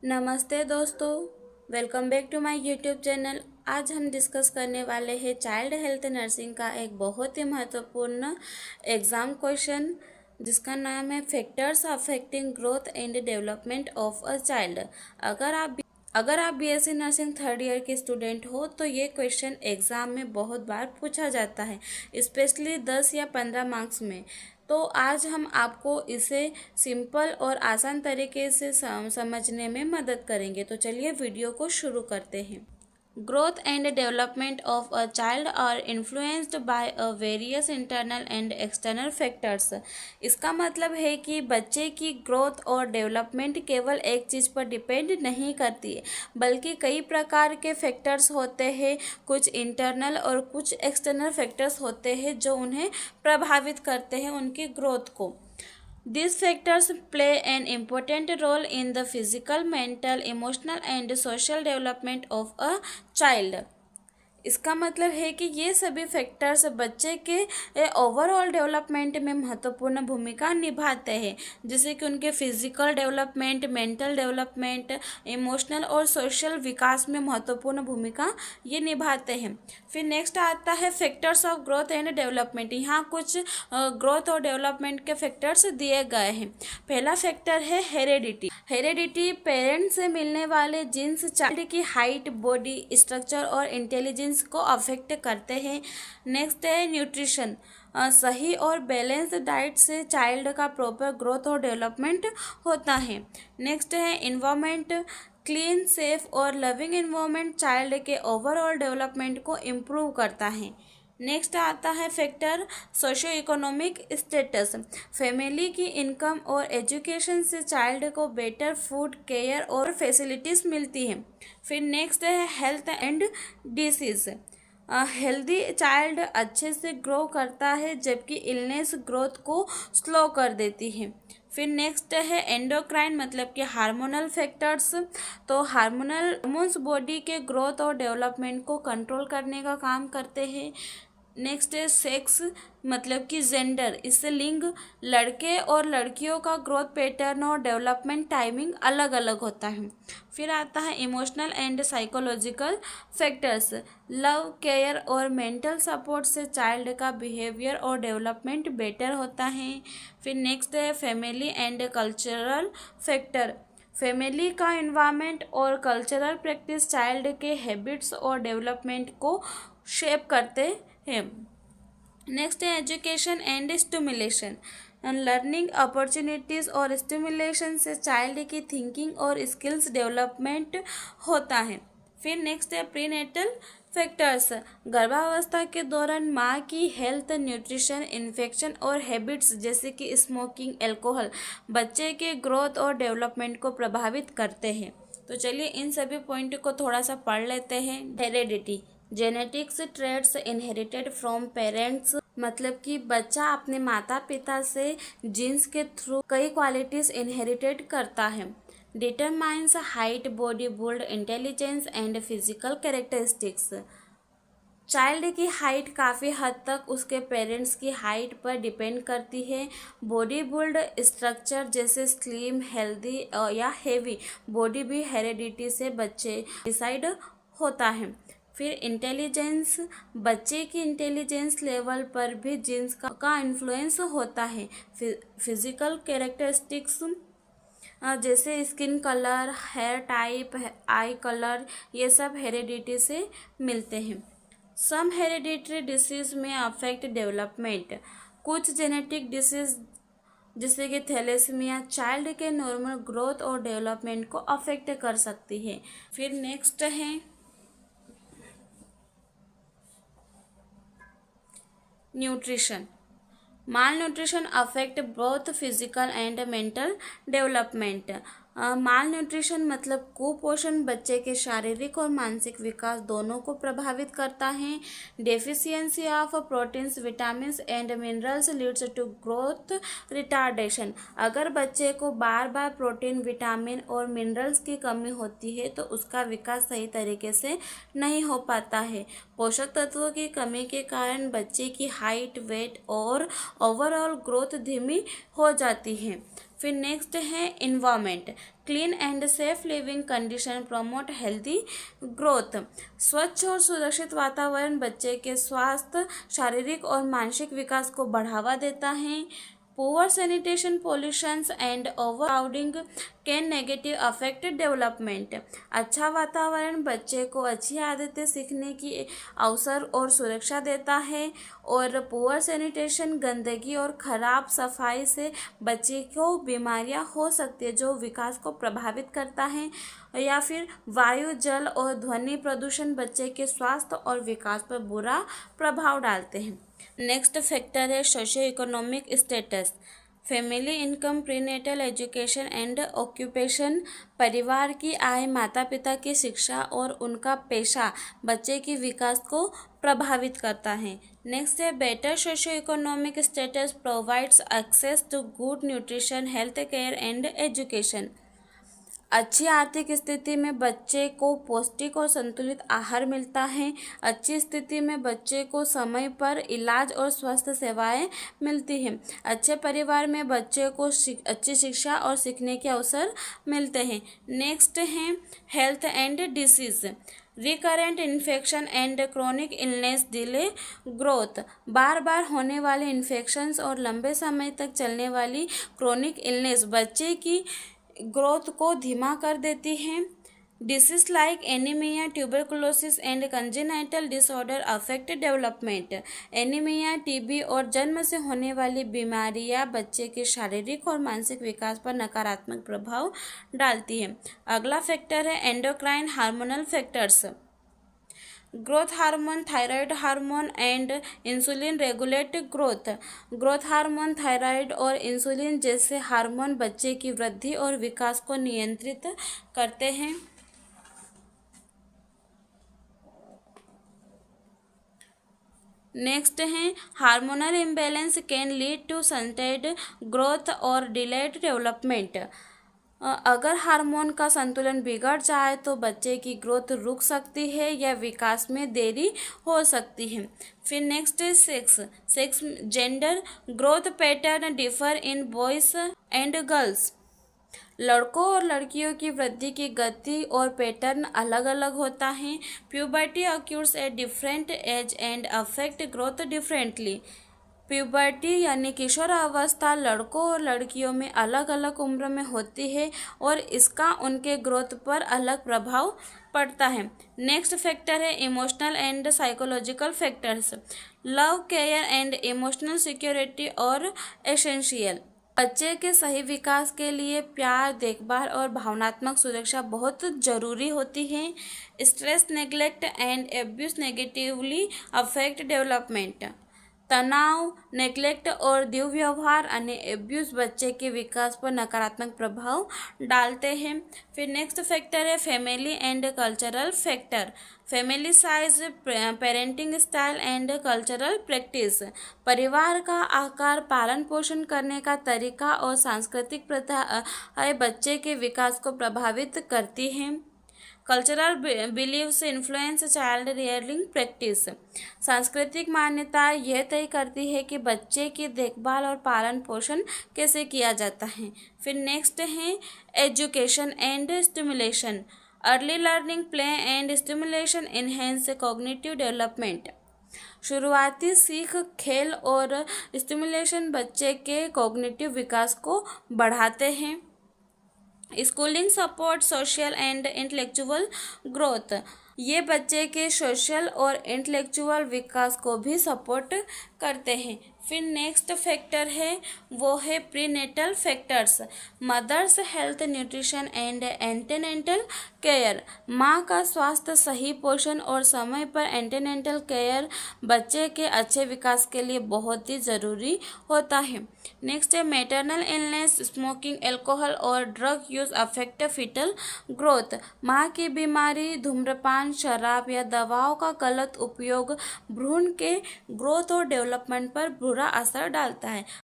नमस्ते दोस्तों, welcome back to my YouTube channel. आज हम डिस्कस करने वाले हैं चाइल्ड हेल्थ नर्सिंग का एक बहुत ही महत्वपूर्ण एग्ज़ाम क्वेश्चन जिसका नाम है factors affecting growth and development of a child. अगर आप बीएससी नर्सिंग थर्ड ईयर के स्टूडेंट हो तो ये क्वेश्चन एग्ज़ाम में बहुत बार पूछा जाता है, स्पेशली 10 या 15 मार्क्स में। तो आज हम आपको इसे सिंपल और आसान तरीके से समझने में मदद करेंगे। तो चलिए वीडियो को शुरू करते हैं। Growth and development of a child are influenced by a various internal and external factors. इसका मतलब है कि बच्चे की ग्रोथ और डेवलपमेंट केवल एक चीज़ पर डिपेंड नहीं करती है, बल्कि कई प्रकार के फैक्टर्स होते हैं। कुछ इंटरनल और कुछ एक्सटर्नल फैक्टर्स होते हैं जो उन्हें प्रभावित करते हैं, उनकी ग्रोथ को। These factors play an important role in the physical, mental, emotional, and social development of a child. इसका मतलब है कि ये सभी फैक्टर्स बच्चे के ओवरऑल डेवलपमेंट में महत्वपूर्ण भूमिका निभाते हैं, जैसे कि उनके physical development, mental development, emotional और सोशल विकास में महत्वपूर्ण भूमिका ये निभाते हैं। फिर नेक्स्ट आता है factors of growth and development. यहाँ कुछ ग्रोथ और डेवलपमेंट के फैक्टर्स दिए गए हैं। पहला फैक्टर है हेरेडिटी। हेरेडिटी पेरेंट्स से मिलने वाले जीन्स चाइल्ड की हाइट, बॉडी स्ट्रक्चर और इंटेलिजेंस को अफेक्ट करते हैं। नेक्स्ट है न्यूट्रिशन। सही और बैलेंस डाइट से चाइल्ड का प्रॉपर ग्रोथ और डेवलपमेंट होता है। नेक्स्ट है इन्वायरमेंट। क्लीन, सेफ और लविंग इन्वायरमेंट चाइल्ड के ओवरऑल डेवलपमेंट को इम्प्रूव करता है। नेक्स्ट आता है factor socio economic status. Family की इनकम और एजुकेशन से चाइल्ड को बेटर फूड, केयर और फैसिलिटीज़ मिलती हैं। फिर नेक्स्ट है health and disease. Healthy child अच्छे से ग्रो करता है, जबकि इलनेस ग्रोथ को स्लो कर देती है। फिर नेक्स्ट है एंडोक्राइन, मतलब कि हार्मोनल फैक्टर्स। तो हार्मोन्स बॉडी के ग्रोथ और डेवलपमेंट को कंट्रोल करने का काम करते हैं। नेक्स्ट है सेक्स, मतलब कि जेंडर। इससे लिंग, लड़के और लड़कियों का ग्रोथ पैटर्न और डेवलपमेंट टाइमिंग अलग अलग होता है। फिर आता है emotional and psychological factors. Love, care और मेंटल सपोर्ट से चाइल्ड का बिहेवियर और डेवलपमेंट बेटर होता है। फिर नेक्स्ट है family and cultural factor. Family का इन्वायरमेंट और कल्चरल प्रैक्टिस चाइल्ड के हैबिट्स और डेवलपमेंट को शेप करते हैं। नेक्स्ट है education and stimulation. Learning opportunities और स्टिमुलेशन से चाइल्ड की थिंकिंग और स्किल्स डेवलपमेंट होता है। फिर नेक्स्ट है प्रीनेटल फैक्टर्स। गर्भावस्था के दौरान माँ की हेल्थ, न्यूट्रिशन, इन्फेक्शन और हैबिट्स जैसे कि स्मोकिंग, अल्कोहल बच्चे के ग्रोथ और डेवलपमेंट को प्रभावित करते हैं। तो चलिए इन सभी पॉइंट को थोड़ा सा पढ़ लेते हैं। Heredity, genetics traits inherited from parents, मतलब कि बच्चा अपने माता पिता से जीन्स के थ्रू कई क्वालिटीज़ इनहेरिटेड करता है। Determines height, body build, intelligence and physical characteristics. Child की हाइट काफ़ी हद तक उसके पेरेंट्स की हाइट पर डिपेंड करती है। बॉडी बिल्ड स्ट्रक्चर, जैसे स्लिम, हेल्दी या हेवी बॉडी भी हेरेडिटी से बच्चे डिसाइड होता है। फिर इंटेलिजेंस, बच्चे की इंटेलिजेंस लेवल पर भी जीन्स का इन्फ्लुएंस होता है। फिजिकल कैरेक्टरिस्टिक्स जैसे skin colour, hair type, eye colour, ये सब हेरेडिटी से मिलते हैं। Some hereditary disease may affect development. कुछ जेनेटिक डिसीज जैसे कि थैलेसीमिया चाइल्ड के नॉर्मल ग्रोथ और डेवलपमेंट को अफेक्ट कर सकती है। फिर नेक्स्ट है nutrition. Malnutrition affect both physical and mental development. Malnutrition मतलब कुपोषण बच्चे के शारीरिक और मानसिक विकास दोनों को प्रभावित करता है। Deficiency of proteins, vitamins and minerals leads to growth retardation. अगर बच्चे को बार बार प्रोटीन, विटामिन और मिनरल्स की कमी होती है तो उसका विकास सही तरीके से नहीं हो पाता है। पोषक तत्वों की कमी के कारण बच्चे की हाइट, वेट और ओवरऑल ग्रोथ धीमी हो जाती है। फिर नेक्स्ट है environment, clean and safe living condition promote healthy growth. स्वच्छ और सुरक्षित वातावरण बच्चे के स्वास्थ्य, शारीरिक और मानसिक विकास को बढ़ावा देता है। Poor sanitation, pollutions and overcrowding can negative affect development. अच्छा वातावरण बच्चे को अच्छी आदतें सीखने की अवसर और सुरक्षा देता है, और पुअर सैनिटेशन, गंदगी और खराब सफाई से बच्चे को बीमारियां हो सकती है जो विकास को प्रभावित करता है। या फिर वायु, जल और ध्वनि प्रदूषण बच्चे के स्वास्थ्य और विकास पर बुरा प्रभाव डालते हैं। नेक्स्ट फैक्टर है socio economic status, family income, prenatal education and occupation. परिवार की आय, माता पिता की शिक्षा और उनका पेशा बच्चे के विकास को प्रभावित करता है। नेक्स्ट है better socio economic status provides access to good nutrition, health care and education. अच्छी आर्थिक स्थिति में बच्चे को पौष्टिक और संतुलित आहार मिलता है। अच्छी स्थिति में बच्चे को समय पर इलाज और स्वास्थ्य सेवाएं मिलती हैं। अच्छे परिवार में बच्चे को अच्छी शिक्षा और सीखने के अवसर मिलते हैं। नेक्स्ट है health and disease, recurrent infection and chronic illness delay growth. बार बार होने वाले इन्फेक्शंस और लंबे समय तक चलने वाली क्रोनिक इलनेस बच्चे की ग्रोथ को धीमा कर देती हैं। Disease like anaemia, tuberculosis and congenital disorder affect development. Anaemia, TB और जन्म से होने वाली बीमारियां बच्चे के शारीरिक और मानसिक विकास पर नकारात्मक प्रभाव डालती हैं। अगला फैक्टर है endocrine hormonal factors, growth hormone, thyroid hormone and insulin regulate growth. Growth hormone, thyroid और इंसुलिन जैसे हार्मोन बच्चे की वृद्धि और विकास को नियंत्रित करते हैं। नेक्स्ट है hormonal imbalance can lead to stunted growth और डिलेड डेवलपमेंट। अगर हार्मोन का संतुलन बिगड़ जाए तो बच्चे की ग्रोथ रुक सकती है या विकास में देरी हो सकती है। फिर नेक्स्ट है sex gender, growth pattern differ in boys and girls. लड़कों और लड़कियों की वृद्धि की गति और पैटर्न अलग अलग होता है। Puberty occurs at different age and affect growth differently. Puberty यानी किशोरावस्था लड़कों और लड़कियों में अलग अलग उम्र में होती है और इसका उनके ग्रोथ पर अलग प्रभाव पड़ता है। नेक्स्ट फैक्टर है emotional and psychological factors, love, care and emotional security और एसेंशियल। बच्चे के सही विकास के लिए प्यार, देखभाल और भावनात्मक सुरक्षा बहुत जरूरी होती है। Stress, neglect and abuse negatively affect development. तनाव, नेग्लेक्ट और दुर्व्यवहार यानी एब्यूज बच्चे के विकास पर नकारात्मक प्रभाव डालते हैं। फिर नेक्स्ट फैक्टर है family and cultural factor, family size, parenting style and cultural practice. परिवार का आकार, पालन पोषण करने का तरीका और सांस्कृतिक प्रथाएं बच्चे के विकास को प्रभावित करती हैं। Cultural beliefs influence child rearing practice, सांस्कृतिक मान्यताएं यह तय करती है कि बच्चे की देखभाल और पालन पोषण कैसे किया जाता है। फिर नेक्स्ट है education and stimulation, early learning, play and stimulation enhance cognitive development. शुरुआती सीख, खेल और स्टिमुलेशन बच्चे के कॉग्निटिव विकास को बढ़ाते हैं। Schooling support social and intellectual growth, ये बच्चे के सोशल और इंटेलेक्चुअल विकास को भी सपोर्ट करते हैं। फिर नेक्स्ट फैक्टर है वो है prenatal factors, mother's health, nutrition and antenatal care. माँ का स्वास्थ्य, सही पोषण और समय पर एंटेनेंटल केयर बच्चे के अच्छे विकास के लिए बहुत ही ज़रूरी होता है। नेक्स्ट है मैटरनल इलनेस, स्मोकिंग, एल्कोहल और drug use affect foetal growth. माँ की बीमारी, धूम्रपान, शराब या दवाओं का गलत उपयोग भ्रूण के ग्रोथ और डेवलपमेंट पर बुरा असर डालता है।